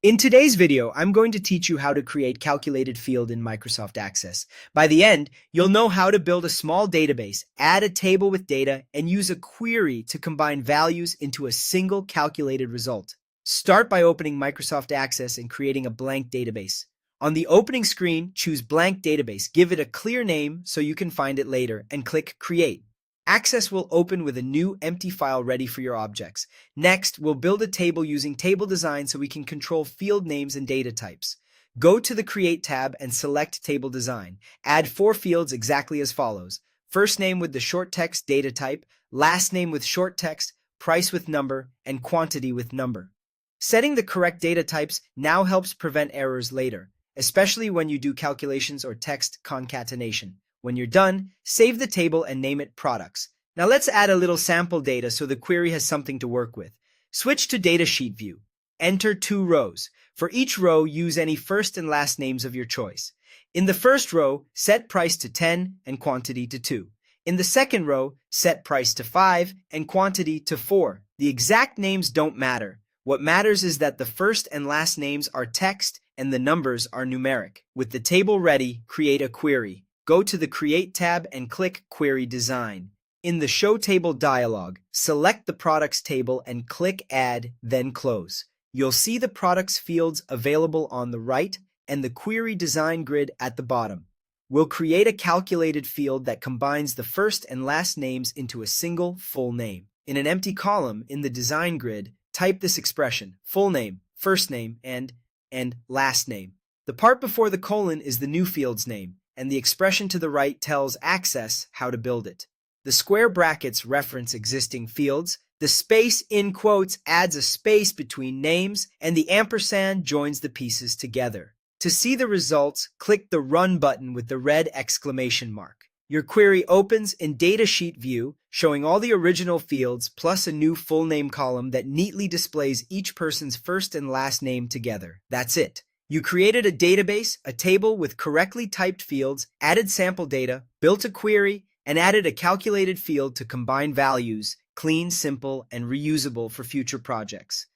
In today's video, I'm going to teach you how to create calculated field in Microsoft Access. By the end, you'll know how to build a small database, add a table with data, and use a query to combine values into a single calculated result. Start by opening Microsoft Access and creating a blank database. On the opening screen, choose Blank Database, give it a clear name so you can find it later, and click Create. Access will open with a new empty file ready for your objects. Next, we'll build a table using table design so we can control field names and data types. Go to the Create tab and select Table Design. Add 4 fields exactly as follows. First name with the short text data type, last name with short text, price with number, and quantity with number. Setting the correct data types now helps prevent errors later, especially when you do calculations or text concatenation. When you're done, save the table and name it Products. Now let's add a little sample data so the query has something to work with. Switch to Datasheet view. Enter 2 rows. For each row, use any first and last names of your choice. In the first row, set price to 10 and quantity to 2. In the second row, set price to 5 and quantity to 4. The exact names don't matter. What matters is that the first and last names are text and the numbers are numeric. With the table ready, create a query. Go to the Create tab and click Query Design. In the Show Table dialog, select the Products table and click Add, then Close. You'll see the Products fields available on the right and the Query Design grid at the bottom. We'll create a calculated field that combines the first and last names into a single full name. In an empty column in the Design grid, type this expression, full name, first name, and last name. The part before the colon is the new field's name, and the expression to the right tells Access how to build it. The square brackets reference existing fields, the space in quotes adds a space between names, and the ampersand joins the pieces together. To see the results, click the Run button with the red exclamation mark. Your query opens in Datasheet view, showing all the original fields plus a new full name column that neatly displays each person's first and last name together. That's it. You created a database, a table with correctly typed fields, added sample data, built a query, and added a calculated field to combine values, clean, simple, and reusable for future projects.